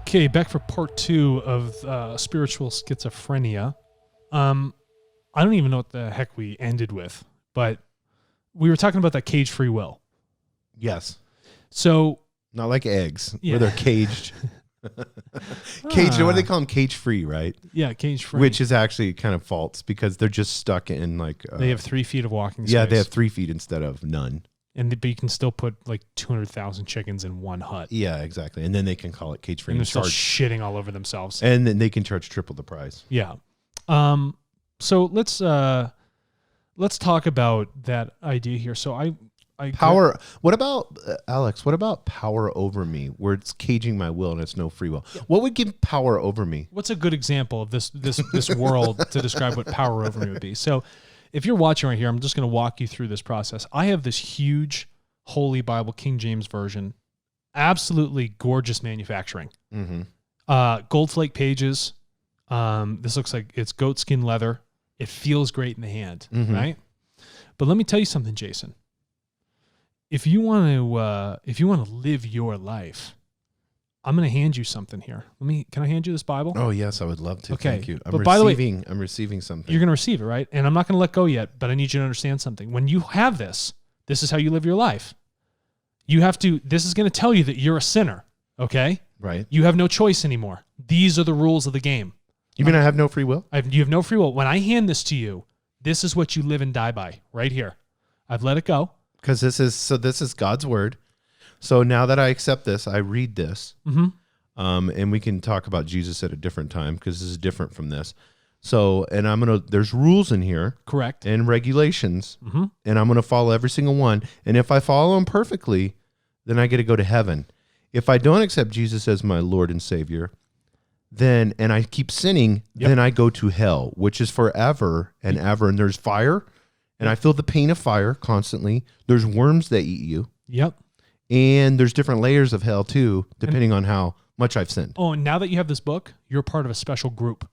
Okay, back for part 2 of spiritual schizophrenia. I don't even know what the heck we ended with, but we were talking about that cage free will. Yes. So not like eggs, yeah. where they're caged. Caged, what do they call them? Cage free, right? Yeah, cage free. Which is actually kind of false because they're just stuck in like... they have 3 feet of walking space. Yeah, they have 3 feet instead of none. But you can still put like 200,000 chickens in one hut. Yeah, exactly. And then they can call it cage free. And they're still shitting all over themselves. And then they can charge triple the price. Yeah. So let's talk about that idea here. So I power. What about Alex? What about power over me, where it's caging my will and it's no free will? What would give power over me? What's a good example of this world to describe what power over me would be? So, if you're watching right here, I'm just going to walk you through this process. I have this huge Holy Bible King James version, absolutely gorgeous manufacturing. Mm-hmm. Gold flake pages. This looks like it's goat skin leather. It feels great in the hand, right? But let me tell you something, Jason. If you want to live your life, I'm going to hand you something here. Can I hand you this Bible? Oh yes, I would love to. Okay. Thank you. But by the way, I'm receiving something. You're going to receive it, right? And I'm not going to let go yet, but I need you to understand something. When you have this is how you live your life. This is going to tell you that you're a sinner, okay? Right. You have no choice anymore. These are the rules of the game. You mean I have no free will? You have no free will. When I hand this to you, this is what you live and die by right here. I've let it go. Because this is God's word. So now that I accept this, I read this, and we can talk about Jesus at a different time because this is different from this. So, and there's rules in here. Correct. And regulations, and I'm going to follow every single one. And if I follow them perfectly, then I get to go to heaven. If I don't accept Jesus as my Lord and Savior, and I keep sinning, then I go to hell, which is forever and ever. And there's fire. And I feel the pain of fire constantly. There's worms that eat you. Yep. And there's different layers of hell too, depending on how much I've sinned. Oh, and now that you have this book, you're part of a special group.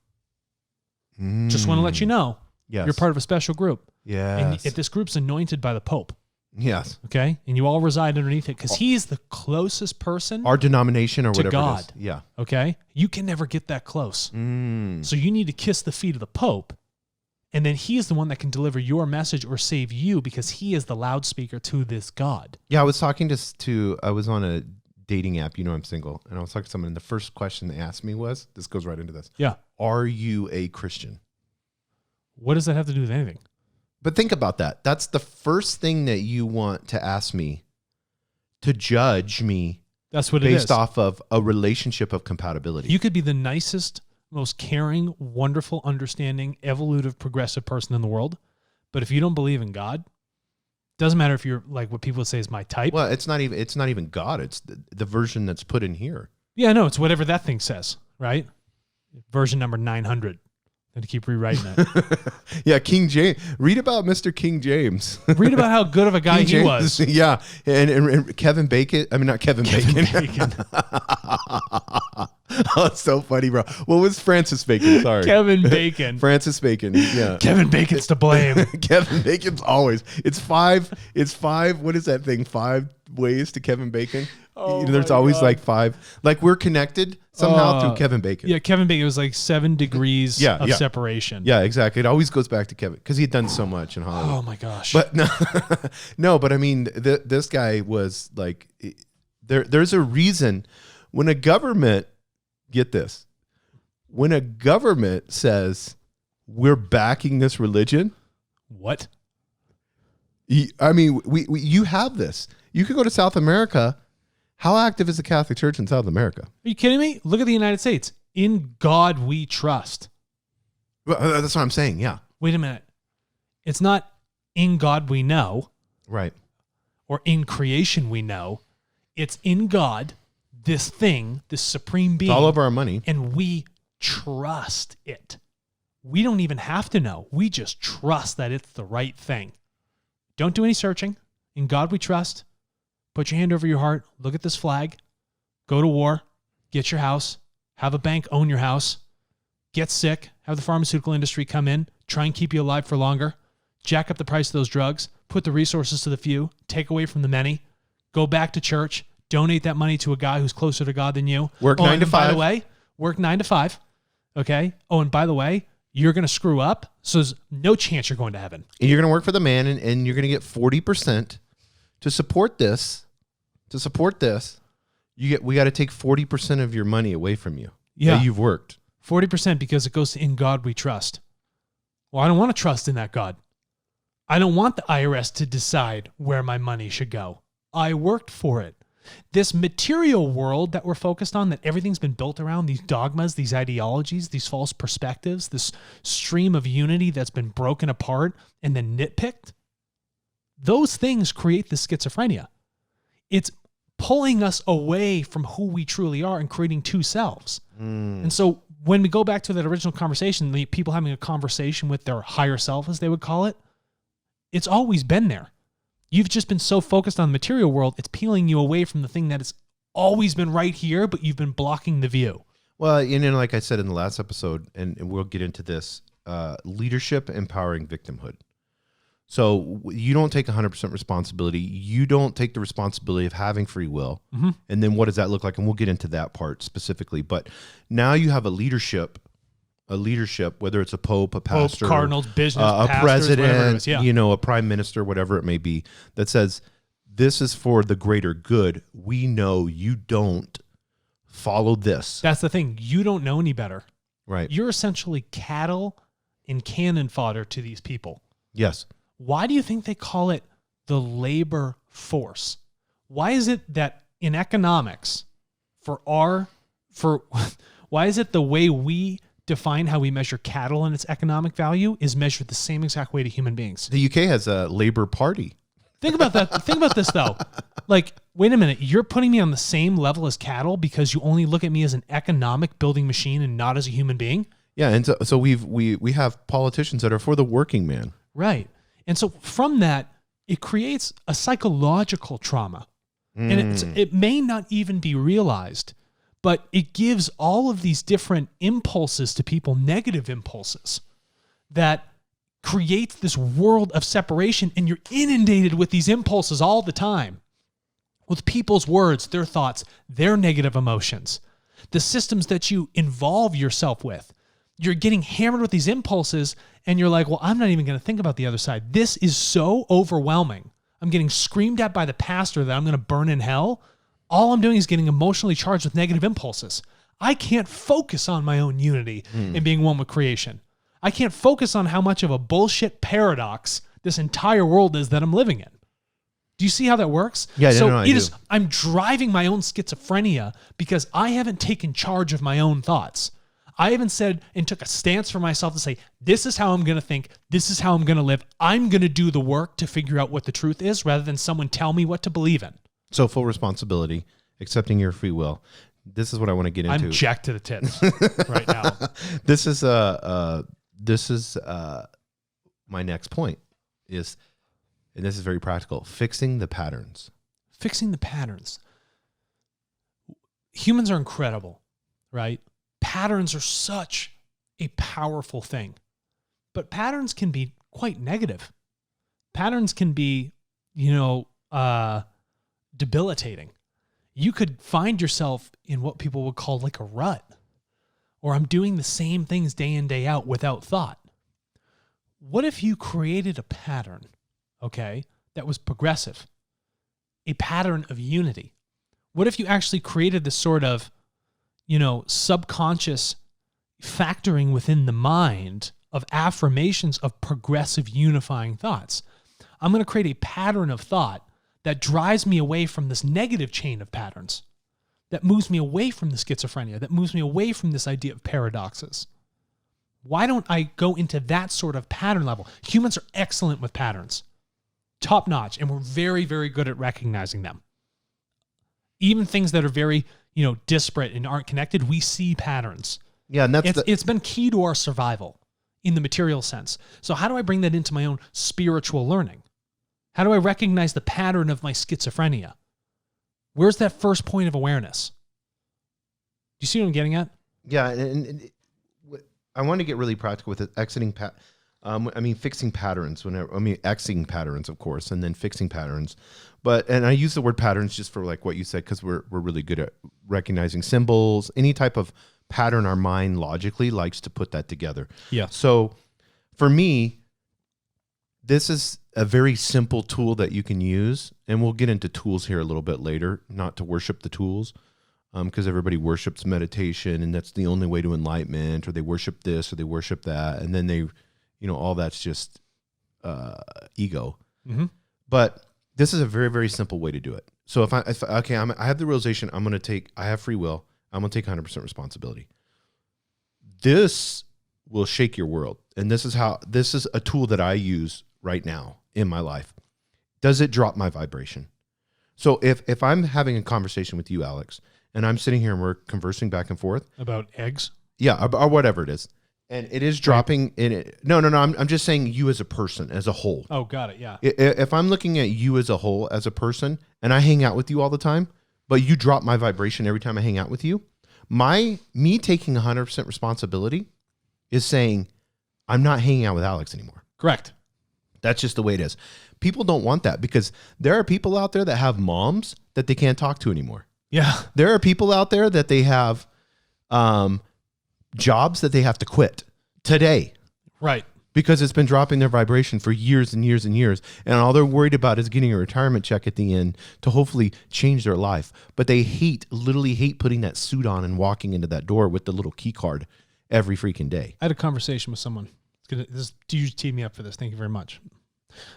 Just want to let you know. Yes. You're part of a special group. Yes. And this group's anointed by the Pope. Yes. Okay? And you all reside underneath it because he's the closest person. Our denomination or to whatever God. it is. Yeah. Okay? You can never get that close. So you need to kiss the feet of the Pope. And then he is the one that can deliver your message or save you because he is the loudspeaker to this God. Yeah, I was talking I was on a dating app, I'm single, and I was talking to someone, and the first question they asked me was, this goes right into this. Yeah. Are you a Christian? What does that have to do with anything? But think about that. That's the first thing that you want to ask me, to judge me. That's what it is. Based off of a relationship of compatibility. You could be the nicest, most caring, wonderful, understanding, evolutive, progressive person in the world. But if you don't believe in God, doesn't matter if you're like what people say is my type. Well, it's not even God. It's the version that's put in here. Yeah, no, it's whatever that thing says, right? Version number 900. And to keep rewriting it. Yeah, King James. Read about Mr. King James. Read about how good of a guy he was. Yeah, and Kevin Bacon. I mean, not Kevin Bacon. Oh, it's so funny, bro. What was Francis Bacon? Sorry. Kevin Bacon. Francis Bacon. Yeah. Kevin Bacon's to blame. Kevin Bacon's always. It's five. What is that thing? 5 ways to Kevin Bacon. Oh, there's always like 5. Like we're connected somehow through Kevin Bacon. Yeah, Kevin Bacon was like 7 degrees of separation. Yeah, exactly. It always goes back to Kevin because he had done so much in Hollywood. Oh my gosh. But no, but I mean, this guy was like, there's a reason when a government, get this, when a government says we're backing this religion. What? I mean, you have this. You could go to South America. How active is the Catholic Church in South America? Are you kidding me? Look at the United States. In God we trust. Well, that's what I'm saying, yeah. Wait a minute. It's not in God we know. Right. Or in creation we know. It's in God, this thing, this supreme being. It's all over our money. And we trust it. We don't even have to know. We just trust that it's the right thing. Don't do any searching. In God we trust. Put your hand over your heart. Look at this flag. Go to war. Get your house. Have a bank own your house. Get sick. Have the pharmaceutical industry come in. Try and keep you alive for longer. Jack up the price of those drugs. Put the resources to the few. Take away from the many. Go back to church. donate that money to a guy who's closer to God than you. Work 9 to 5. By the way, work 9 to 5. Okay. Oh, and by the way, you're going to screw up. So there's no chance you're going to heaven. And you're going to work for the man, and you're going to get 40% to support this. To support this, we got to take 40% of your money away from you. Yeah. That you've worked. 40% because it goes to in God we trust. Well, I don't want to trust in that God. I don't want the IRS to decide where my money should go. I worked for it. This material world that we're focused on, that everything's been built around, these dogmas, these ideologies, these false perspectives, this stream of unity that's been broken apart and then nitpicked, those things create the schizophrenia. It's pulling us away from who we truly are and creating two selves. And so when we go back to that original conversation, the people having a conversation with their higher self, as they would call it, it's always been there. You've just been so focused on the material world, it's peeling you away from the thing that has always been right here, but you've been blocking the view. Well, like I said in the last episode, and we'll get into this, leadership empowering victimhood. So you don't take 100% responsibility. You don't take the responsibility of having free will. Mm-hmm. And then what does that look like? And we'll get into that part specifically. But now you have a leadership, whether it's a pope, a pastor, cardinals, business, a pastors, president, yeah. A prime minister, whatever it may be, that says, this is for the greater good. We know you don't follow this. That's the thing. You don't know any better. Right. You're essentially cattle and cannon fodder to these people. Yes. Why do you think they call it the labor force? Why is it that in economics, why is it the way we define how we measure cattle and its economic value is measured the same exact way to human beings? The UK has a Labour Party. Think about that. Think about this though. Like, wait a minute, you're putting me on the same level as cattle because you only look at me as an economic building machine and not as a human being? Yeah, and so we have politicians that are for the working man. Right. And so from that, it creates a psychological trauma. And it may not even be realized, but it gives all of these different impulses to people, negative impulses, that creates this world of separation, and you're inundated with these impulses all the time, with people's words, their thoughts, their negative emotions, the systems that you involve yourself with. You're getting hammered with these impulses, and you're like, well, I'm not even going to think about the other side. This is so overwhelming. I'm getting screamed at by the pastor that I'm going to burn in hell. All I'm doing is getting emotionally charged with negative impulses. I can't focus on my own unity and being one with creation. I can't focus on how much of a bullshit paradox this entire world is that I'm living in. Do you see how that works? Yeah, so I do. I'm driving my own schizophrenia because I haven't taken charge of my own thoughts. I haven't said and took a stance for myself to say, this is how I'm going to think. This is how I'm going to live. I'm going to do the work to figure out what the truth is rather than someone tell me what to believe in. So full responsibility, accepting your free will. This is what I want to get into. I'm jacked to the tits right now. This is my next point is, and this is very practical, fixing the patterns. Fixing the patterns. Humans are incredible, right? Patterns are such a powerful thing, but patterns can be quite negative. Patterns can be, debilitating. You could find yourself in what people would call like a rut, or I'm doing the same things day in, day out without thought. What if you created a pattern, okay, that was progressive, a pattern of unity? What if you actually created this sort of subconscious factoring within the mind of affirmations of progressive unifying thoughts? I'm going to create a pattern of thought that drives me away from this negative chain of patterns, that moves me away from the schizophrenia, that moves me away from this idea of paradoxes. Why don't I go into that sort of pattern level? Humans are excellent with patterns, top notch, and we're very, very good at recognizing them. Even things that are very disparate and aren't connected, we see patterns. Yeah, and it's been key to our survival in the material sense. So how do I bring that into my own spiritual learning? How do I recognize the pattern of my schizophrenia? Where's that first point of awareness? Do you see what I'm getting at? Yeah, and I want to get really practical with it, exiting Fixing patterns. Xing patterns, of course, and then fixing patterns. And I use the word patterns just for like what you said, because we're really good at recognizing symbols. Any type of pattern, our mind logically likes to put that together. Yeah. So for me, this is a very simple tool that you can use, and we'll get into tools here a little bit later, not to worship the tools, because everybody worships meditation, and that's the only way to enlightenment, or they worship this, or they worship that, and then they, all that's just ego. Mm-hmm. But this is a very, very simple way to do it. So I have the realization I have free will, I'm going to take 100% responsibility. This will shake your world. And this is a tool that I use right now in my life. Does it drop my vibration? So if I'm having a conversation with you, Alex, and I'm sitting here and we're conversing back and forth about eggs, yeah, or whatever it is, and it is dropping in it. No. I'm just saying you as a person, as a whole. Oh, got it. Yeah. If I'm looking at you as a whole, as a person, and I hang out with you all the time, but you drop my vibration every time I hang out with you, me taking 100% responsibility is saying I'm not hanging out with Alex anymore. Correct. That's just the way it is. People don't want that, because there are people out there that have moms that they can't talk to anymore. Yeah. There are people out there that they have jobs that they have to quit today. Right. Because it's been dropping their vibration for years and years and years. And all they're worried about is getting a retirement check at the end to hopefully change their life. But they literally hate putting that suit on and walking into that door with the little key card every freaking day. I had a conversation with someone. You teed me up for this. Thank you very much.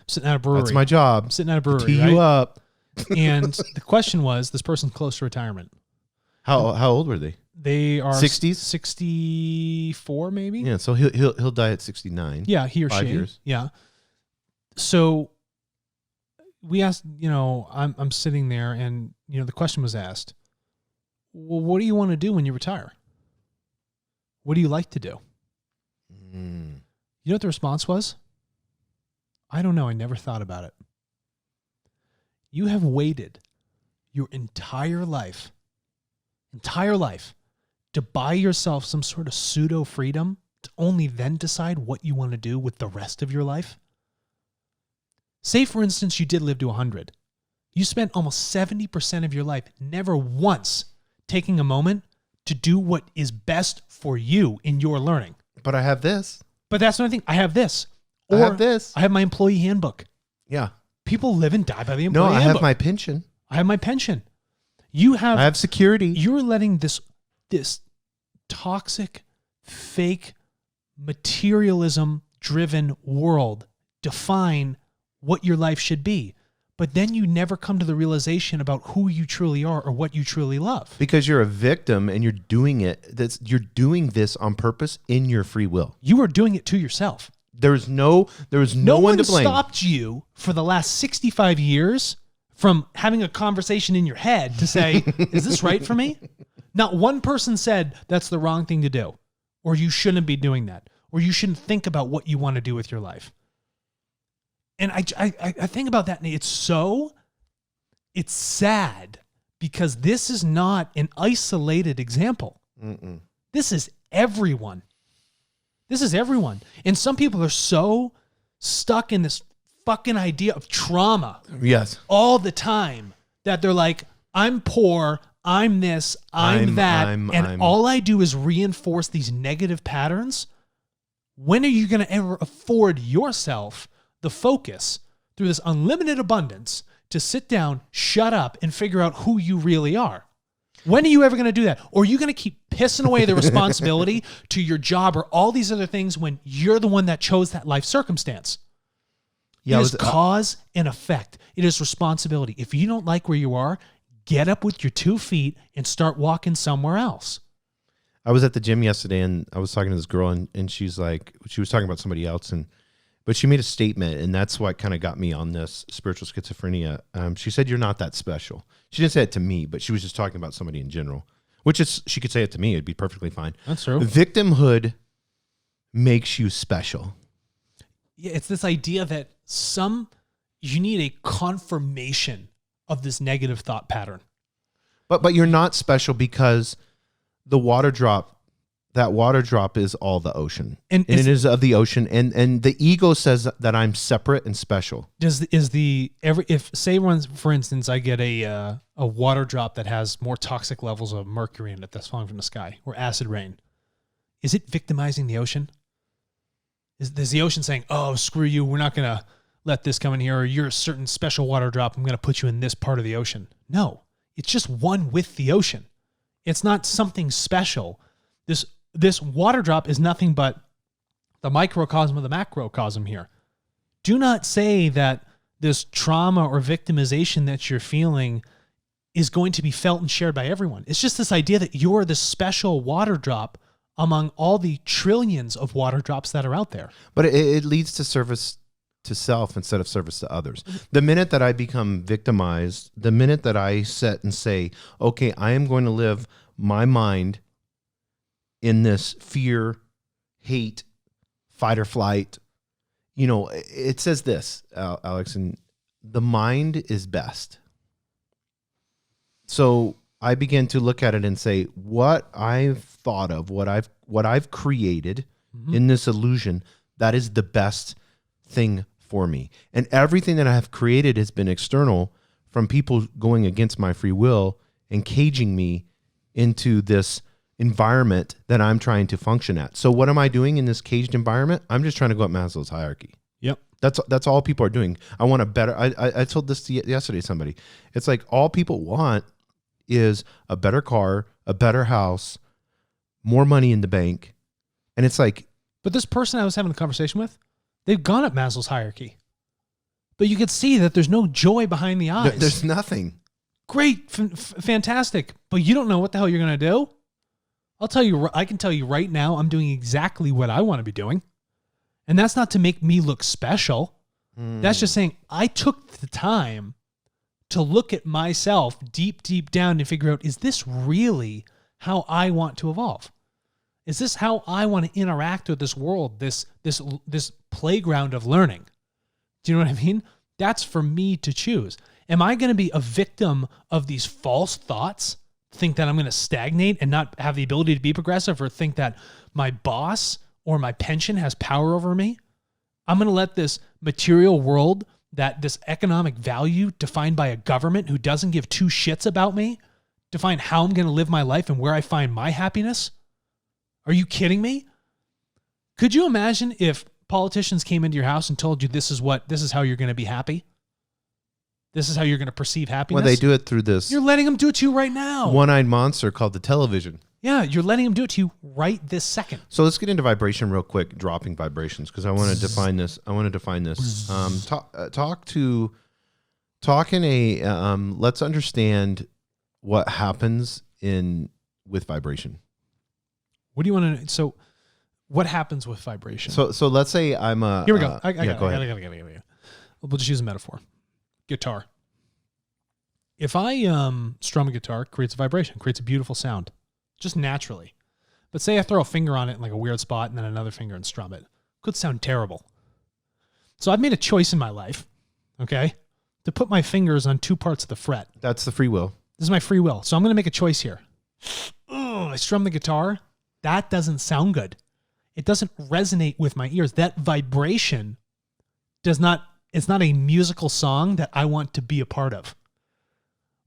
Sitting at a brewery. That's my job. Sitting at a brewery. Tee you up. And the question was, this person's close to retirement. How old were they? They are 60s? 64 maybe. Yeah, so he'll die at 69. Yeah, he or 5 she. years. Yeah. So we asked, I'm sitting there, and the question was asked, well, what do you want to do when you retire? What do you like to do? You know what the response was? I don't know. I never thought about it. You have waited your entire life to buy yourself some sort of pseudo freedom to only then decide what you want to do with the rest of your life. Say, for instance, you did live to 100. You spent almost 70% of your life never once taking a moment to do what is best for you in your learning. But I have this. But that's another thing. I have this. Or I have this. I have my employee handbook. Yeah. People live and die by the employee handbook. No, I have my pension. I have my pension. I have security. You're letting this toxic, fake, materialism-driven world define what your life should be. But then you never come to the realization about who you truly are or what you truly love. Because you're a victim and you're doing this on purpose in your free will. You are doing it to yourself. There was no one to blame. Stopped you for the last 65 years from having a conversation in your head to say, is this right for me? Not one person said that's the wrong thing to do, or you shouldn't be doing that, or you shouldn't think about what you want to do with your life. And I think about that, and it's sad, because this is not an isolated example. Mm-mm. This is everyone. This is everyone. And some people are so stuck in this fucking idea of trauma. Yes. All the time that they're like, I'm poor, I'm this, I'm that. And all I do is reinforce these negative patterns. When are you going to ever afford yourself the focus through this unlimited abundance to sit down, shut up, and figure out who you really are? When are you ever going to do that? Or are you going to keep pissing away the responsibility to your job or all these other things when you're the one that chose that life circumstance? Yeah, it is cause and effect. It is responsibility. If you don't like where you are, get up with your 2 feet and start walking somewhere else. I was at the gym yesterday, and I was talking to this girl, and she was talking about somebody else, but she made a statement, and that's what kind of got me on this spiritual schizophrenia. She said, "You're not that special." She didn't say it to me, but she was just talking about somebody in general, which is, she could say it to me. It'd be perfectly fine. That's true. Victimhood makes you special. Yeah, it's this idea that you need a confirmation of this negative thought pattern. But you're not special because the water drop that water drop is all the ocean. And it is of the ocean. And the ego says that I'm separate and special. If say for instance, I get a water drop that has more toxic levels of mercury in it that's falling from the sky, or acid rain, is it victimizing the ocean? Is the ocean saying, oh, screw you, we're not going to let this come in here, or you're a certain special water drop, I'm going to put you in this part of the ocean? No, it's just one with the ocean. It's not something special. This water drop is nothing but the microcosm of the macrocosm here. Do not say that this trauma or victimization that you're feeling is going to be felt and shared by everyone. It's just this idea that you're this special water drop among all the trillions of water drops that are out there. But it leads to service to self instead of service to others. The minute that I become victimized, the minute that I sit and say, okay, I am going to live my mind in this fear, hate, fight or flight. It says this, Alex, and the mind is best. So I begin to look at it and say, what I've thought of, what I've created in this illusion, that is the best thing for me. And everything that I have created has been external, from people going against my free will and caging me into this environment that I'm trying to function at. So what am I doing in this caged environment? I'm just trying to go up Maslow's hierarchy. Yep. That's all people are doing. I want a better, I told this yesterday to somebody. It's like all people want is a better car, a better house, more money in the bank. And it's like, but this person I was having a conversation with, they've gone up Maslow's hierarchy, but you could see that there's no joy behind the eyes. There's nothing. Great, fantastic, but you don't know what the hell you're going to do. I can tell you right now, I'm doing exactly what I want to be doing. And that's not to make me look special. That's just saying I took the time to look at myself deep, deep down and figure out, is this really how I want to evolve? Is this how I want to interact with this world, this playground of learning? Do you know what I mean? That's for me to choose. Am I going to be a victim of these false thoughts? Think that I'm going to stagnate and not have the ability to be progressive, or think that my boss or my pension has power over me? I'm going to let this material world, that this economic value defined by a government who doesn't give two shits about me, define how I'm going to live my life and where I find my happiness? Are you kidding me? Could you imagine if politicians came into your house and told you this is how you're going to be happy? This is how you're going to perceive happiness? Well, they do it through this. You're letting them do it to you right now. One-eyed monster called the television. Yeah, you're letting them do it to you right this second. So let's get into vibration real quick, dropping vibrations, because I want to define this. Let's understand what happens with vibration. What do you want to know? So what happens with vibration? So let's say I'm a... Here we go. I go ahead. We'll just use a metaphor. Guitar. If I strum a guitar, it creates a vibration, creates a beautiful sound, just naturally. But say I throw a finger on it in like a weird spot and then another finger and strum it. Could sound terrible. So I've made a choice in my life, okay, to put my fingers on two parts of the fret. That's the free will. This is my free will. So I'm going to make a choice here. I strum the guitar. That doesn't sound good. It doesn't resonate with my ears. That vibration it's not a musical song that I want to be a part of.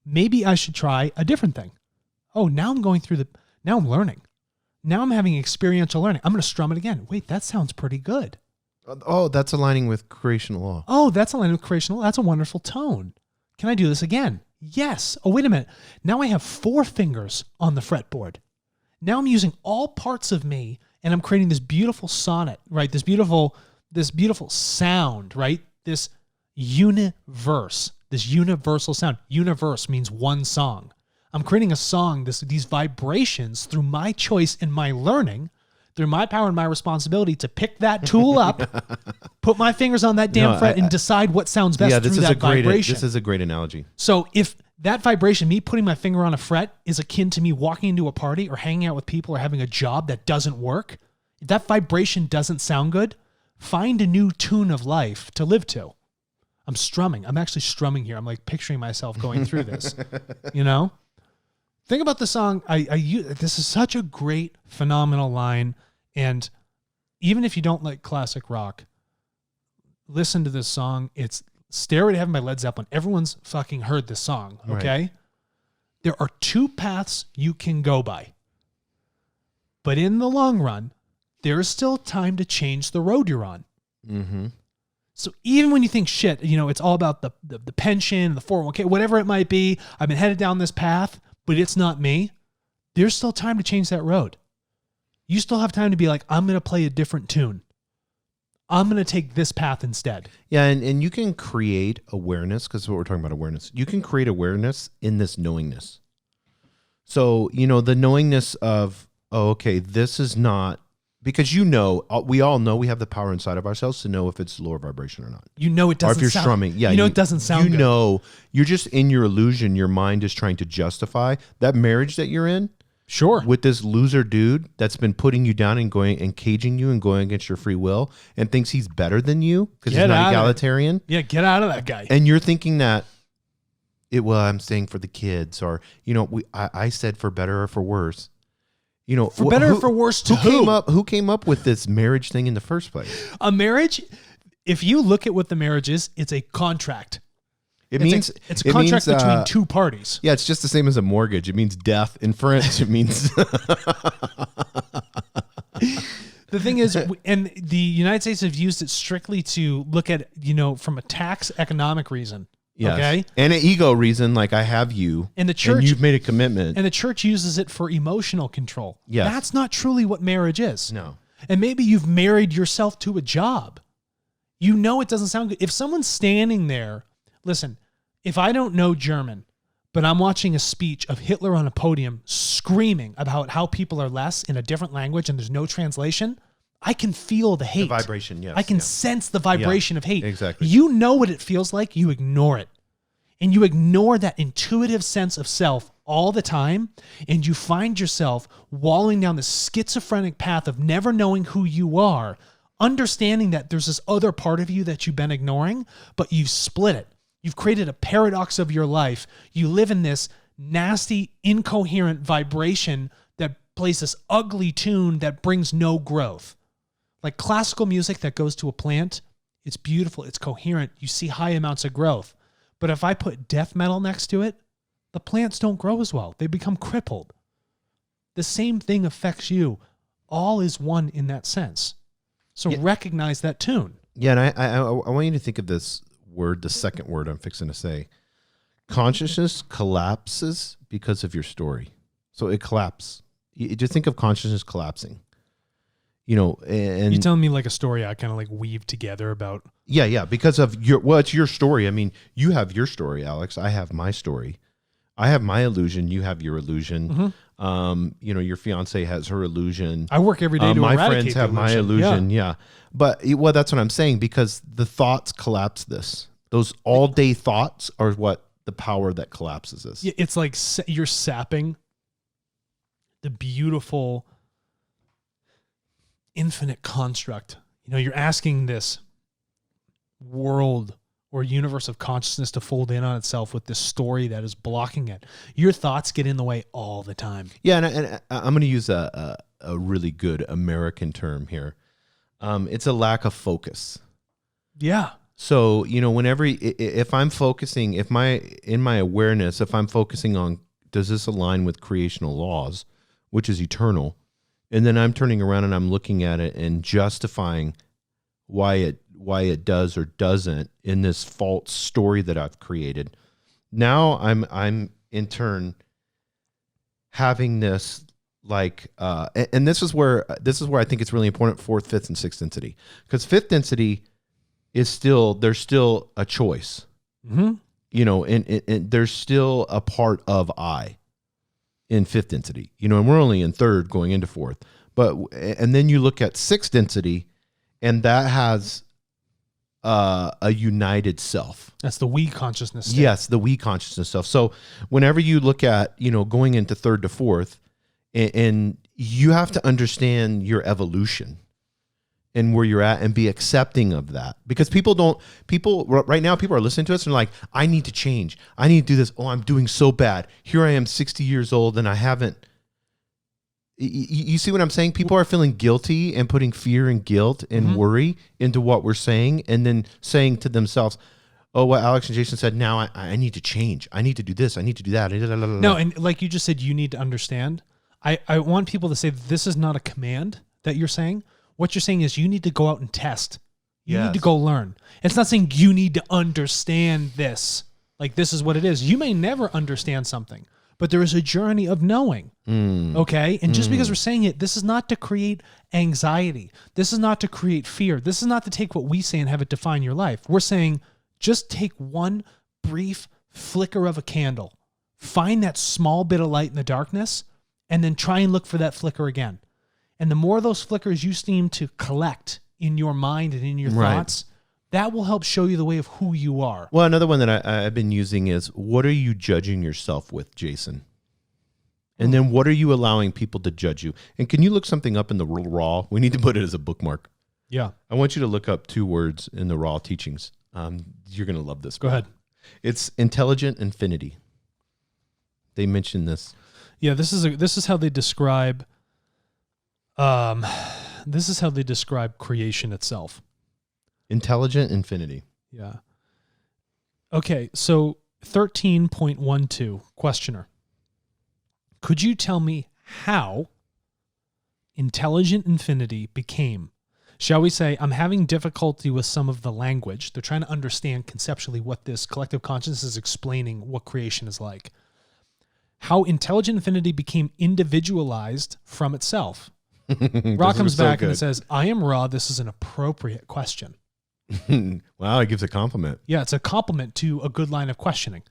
Maybe I should try a different thing. Oh, now I'm learning. Now I'm having experiential learning. I'm going to strum it again. Wait, that sounds pretty good. Oh, that's aligning with creational law. Oh, that's aligning with creational law. That's a wonderful tone. Can I do this again? Yes. Oh, wait a minute. Now I have 4 fingers on the fretboard. Now I'm using all parts of me and I'm creating this beautiful sonnet, right? This beautiful sound, right? This universe, this universal sound. Universe means one song. I'm creating a song, these vibrations through my choice and my learning, through my power and my responsibility to pick that tool up, put my fingers on that damn fret, and decide what sounds best through that vibration. This is a great analogy. So if that vibration, me putting my finger on a fret, is akin to me walking into a party or hanging out with people or having a job that doesn't work, if that vibration doesn't sound good, find a new tune of life to live to. I'm strumming. I'm actually strumming here. I'm like picturing myself going through this, Think about the song. This is such a great, phenomenal line. And even if you don't like classic rock, listen to this song. It's Stairway to Heaven by Led Zeppelin. Everyone's fucking heard this song, okay? Right. There are two paths you can go by. But in the long run, there is still time to change the road you're on. Mm-hmm. So even when you think, shit, it's all about the pension, the 401k, whatever it might be, I've been headed down this path, but it's not me, there's still time to change that road. You still have time to be like, I'm going to play a different tune. I'm going to take this path instead. Yeah, and you can create awareness, because what we're talking about awareness. You can create awareness in this knowingness. So, the knowingness of, okay, this is not, because we all know we have the power inside of ourselves to know if it's lower vibration or not. It doesn't or if you're sound, strumming. Yeah, it doesn't sound good. You're just in your illusion. Your mind is trying to justify that marriage that you're in. Sure. With this loser dude that's been putting you down and going and caging you and going against your free will and thinks he's better than you because he's not egalitarian. Yeah, get out of that guy. And you're thinking that, I'm staying for the kids, or, I said for better or for worse. For better or for worse to who? Who came up with this marriage thing in the first place? A marriage, if you look at what the marriage is, it's a contract. It's a contract between two parties. Yeah, it's just the same as a mortgage. It means death in French. It means... The thing is, and the United States have used it strictly to look at, from a tax economic reason. Yes. Okay. And an ego reason, like I have you, and the church, and you've made a commitment. And the church uses it for emotional control. Yes. That's not truly what marriage is. No. And maybe you've married yourself to a job. It doesn't sound good. If someone's standing there, listen, if I don't know German, but I'm watching a speech of Hitler on a podium screaming about how people are less in a different language and there's no translation, I can feel the hate. The vibration, yes. I can sense the vibration of hate. Exactly. You know what it feels like. You ignore it. And you ignore that intuitive sense of self all the time. And you find yourself walling down the schizophrenic path of never knowing who you are, understanding that there's this other part of you that you've been ignoring, but you've split it. You've created a paradox of your life. You live in this nasty, incoherent vibration that plays this ugly tune that brings no growth. Like classical music that goes to a plant, it's beautiful, it's coherent, you see high amounts of growth. But if I put death metal next to it, the plants don't grow as well. They become crippled. The same thing affects you. All is one in that sense. So recognize that tune. Yeah, and I want you to think of this word, the second word I'm fixing to say. Consciousness collapses because of your story. So it collapses. You just think of consciousness collapsing. And you're telling me like a story I kind of like weave together about. Yeah, because of it's your story. I mean, you have your story, Alex. I have my story. I have my illusion. You have your illusion. Mm-hmm. Your fiance has her illusion. I work every day to my eradicate friends have my illusion. Yeah. But that's what I'm saying, because the thoughts collapse this. Those all day thoughts are what the power that collapses this. It's like you're sapping the beautiful infinite construct. You're asking this world or universe of consciousness to fold in on itself with this story that is blocking it. Your thoughts get in the way all the time. Yeah, and I'm going to use a really good American term here. It's a lack of focus. Yeah. So, whenever, if I'm focusing, in my awareness, if I'm focusing on, does this align with creational laws, which is eternal? And then I'm turning around and I'm looking at it and justifying why it does or doesn't in this false story that I've created. Now I'm in turn having this and this is where I think it's really important, fourth, fifth, and sixth density, because fifth density is there's still a choice. Mm-hmm. And there's still a part of I in fifth density, and we're only in third going into fourth. And then you look at sixth density, and that has a united self. That's the we consciousness state. Yes, the we consciousness self. So whenever you look at, going into third to fourth, and you have to understand your evolution. and where you're at and be accepting of that. Because people right now, people are listening to us and like, I need to change. I need to do this. Oh, I'm doing so bad. Here I am 60 years old and I haven't. You see what I'm saying? People are feeling guilty and putting fear and guilt and worry into what we're saying, and then saying to themselves, oh, what Alex and Jason said, now I need to change. I need to do this. I need to do that. No, and like you just said, you need to understand. I want people to say this is not a command that you're saying. What you're saying is you need to go out and test. You need to go learn. It's not saying you need to understand this. Like, this is what it is. You may never understand something, but there is a journey of knowing. Okay? And just because we're saying it, this is not to create anxiety. This is not to create fear. This is not to take what we say and have it define your life. We're saying just take one brief flicker of a candle, find that small bit of light in the darkness, and then try and look for that flicker again. And the more of those flickers you seem to collect in your mind and in your thoughts, that will help show you the way of who you are. Well, another one that I've been using is, what are you judging yourself with, Jason? And then what are you allowing people to judge you? And can you look something up in the raw? We need to put it as a bookmark. Yeah. I want you to look up 2 words in the raw teachings. You're going to love this. Go ahead. It's intelligent infinity. They mention this. Yeah, this is how they describe creation itself. Intelligent infinity. Yeah. Okay, so 13.12, questioner. Could you tell me how intelligent infinity became? Shall we say, I'm having difficulty with some of the language. They're trying to understand conceptually what this collective consciousness is explaining, what creation is like. How intelligent infinity became individualized from itself. Ra comes back and it says, I am Ra. This is an appropriate question. Wow, it gives a compliment. Yeah, it's a compliment to a good line of questioning.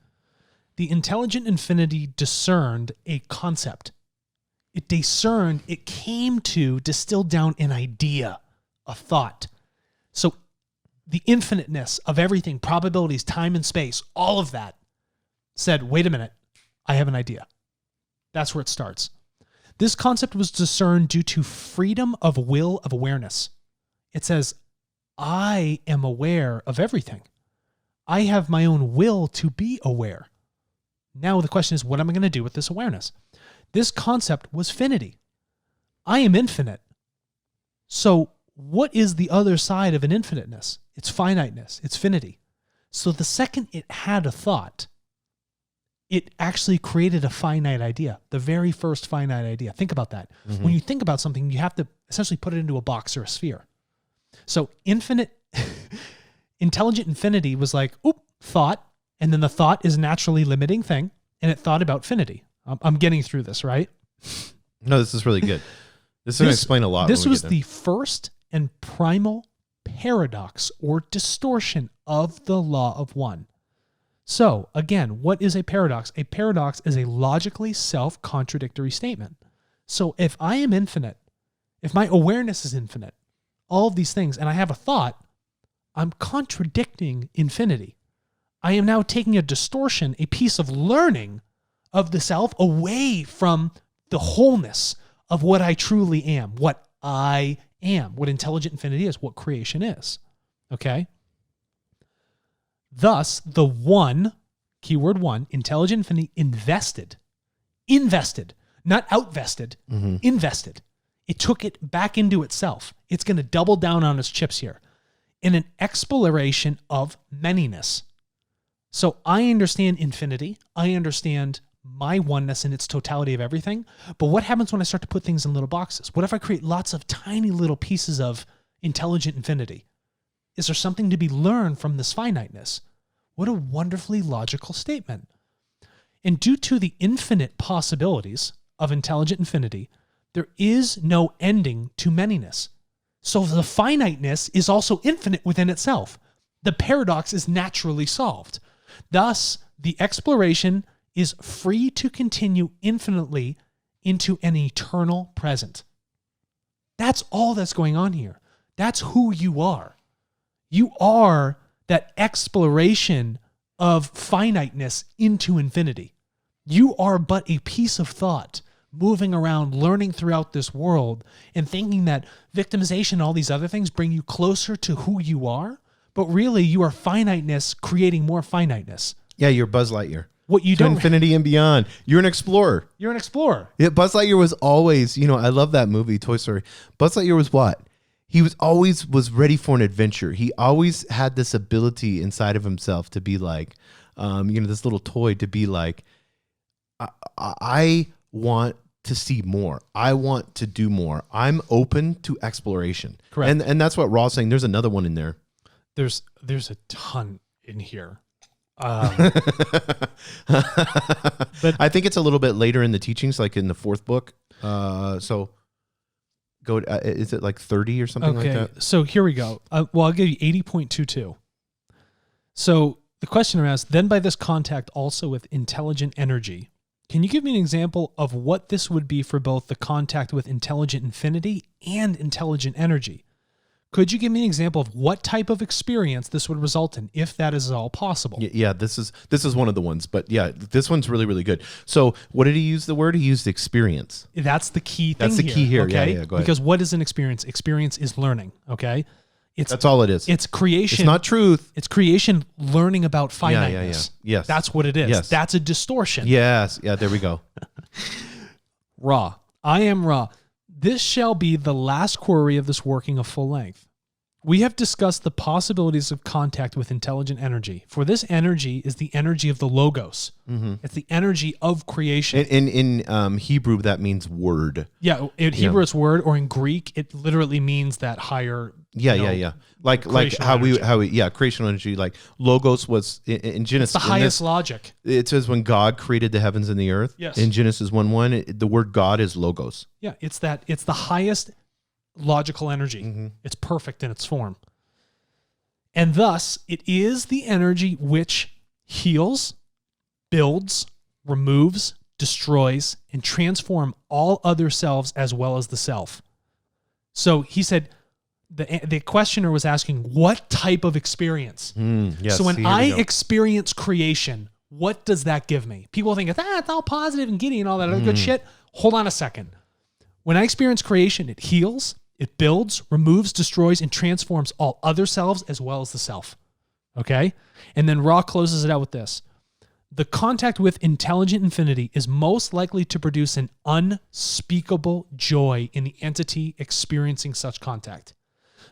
The intelligent infinity discerned a concept. It came to distill down an idea, a thought. So the infiniteness of everything, probabilities, time and space, all of that said, wait a minute, I have an idea. That's where it starts. This concept was discerned due to freedom of will of awareness. It says, I am aware of everything. I have my own will to be aware. Now the question is, what am I going to do with this awareness? This concept was finity. I am infinite. So what is the other side of an infiniteness? It's finiteness. It's finity. So the second it had a thought, it actually created a finite idea, the very first finite idea. Think about that. Mm-hmm. When you think about something, you have to essentially put it into a box or a sphere. So intelligent infinity was like, thought, and then the thought is a naturally limiting thing, and it thought about finity. I'm getting through this, right? No, this is really good. This is going to explain a lot. This was the first and primal paradox or distortion of the law of one. So, again, what is a paradox? A paradox is a logically self-contradictory statement. So if I am infinite, if my awareness is infinite, all of these things, and I have a thought, I'm contradicting infinity. I am now taking a distortion, a piece of learning of the self away from the wholeness of what I truly am, what I am, what intelligent infinity is, what creation is. Okay? Thus, the one, keyword one, intelligent infinity invested, not outvested, invested. It took it back into itself. It's going to double down on its chips here in an exploration of manyness. So I understand infinity. I understand my oneness in its totality of everything. But what happens when I start to put things in little boxes? What if I create lots of tiny little pieces of intelligent infinity? Is there something to be learned from this finiteness? What a wonderfully logical statement. And due to the infinite possibilities of intelligent infinity, there is no ending to manyness. So the finiteness is also infinite within itself. The paradox is naturally solved. Thus, the exploration is free to continue infinitely into an eternal present. That's all that's going on here. That's who you are. You are that exploration of finiteness into infinity. You are but a piece of thought moving around, learning throughout this world, and thinking that victimization and all these other things bring you closer to who you are. But really, you are finiteness creating more finiteness. Yeah, you're Buzz Lightyear. What you To don't... infinity and beyond. You're an explorer. You're an explorer. Yeah, Buzz Lightyear was always, I love that movie, Toy Story. Buzz Lightyear was what? He was always ready for an adventure. He always had this ability inside of himself to be like, this little toy to be like, I want to see more. I want to do more. I'm open to exploration. Correct. And that's what Raw's saying. There's another one in there. There's a ton in here. But I think it's a little bit later in the teachings, like in the fourth book. So go. Is it like 30 or something like that? So here we go. I'll give you 80.22. So the questioner asks, then by this contact also with intelligent energy, can you give me an example of what this would be for both the contact with intelligent infinity and intelligent energy? Could you give me an example of what type of experience this would result in, if that is at all possible? Yeah, this is one of the ones, but yeah, this one's really, really good. So what did he use the word? He used experience. That's the key thing. That's the key here. Okay? Yeah, go ahead. Because what is an experience? Experience is learning, okay? That's all it is. It's creation. It's not truth. It's creation learning about finiteness. Yeah. Yes. That's what it is. Yes. That's a distortion. Yes. Yeah, there we go. Ra. I am Ra. This shall be the last query of this working of full length. We have discussed the possibilities of contact with intelligent energy. For this energy is the energy of the Logos. Mm-hmm. It's the energy of creation. In Hebrew, that means word. Yeah, in Hebrew it's word, or in Greek, it literally means that higher. Yeah. Like how we creational energy. Like Logos was in Genesis. It's the highest logic. It says when God created the heavens and the earth. Yes. In Genesis 1:1, the word God is Logos. Yeah, it's the highest logical energy. Mm-hmm. It's perfect in its form. And thus, it is the energy which heals, builds, removes, destroys, and transforms all other selves as well as the self. So he said, the questioner was asking, what type of experience? Yes, so when I experience creation, what does that give me? People think it's all positive and giddy and all that other good shit. Hold on a second. When I experience creation, it heals, it builds, removes, destroys, and transforms all other selves as well as the self. Okay? And then Ra closes it out with this. The contact with intelligent infinity is most likely to produce an unspeakable joy in the entity experiencing such contact.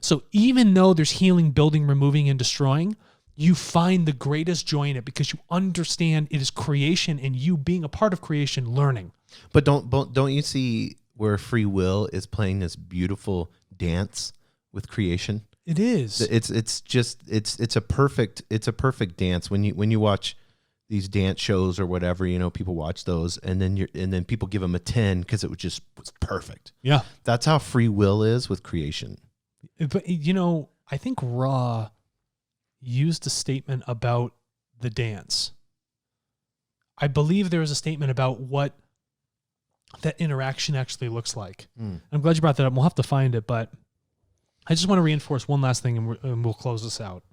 So even though there's healing, building, removing, and destroying, you find the greatest joy in it because you understand it is creation and you being a part of creation, learning. But don't you see where free will is playing this beautiful dance with creation? It is. It's a perfect dance when you watch these dance shows or whatever, people watch those and then people give them a 10 because it was perfect. Yeah. That's how free will is with creation. But I think Ra used a statement about the dance. I believe there was a statement about what that interaction actually looks like. I'm glad you brought that up. We'll have to find it, but I just want to reinforce one last thing and we'll close this out.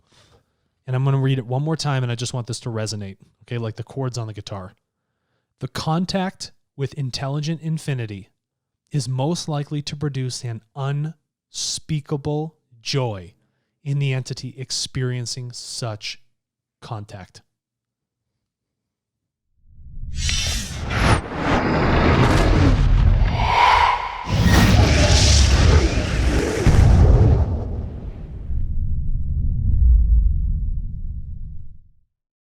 And I'm going to read it one more time and I just want this to resonate, okay, like the chords on the guitar. The contact with intelligent infinity is most likely to produce an unspeakable joy in the entity experiencing such contact.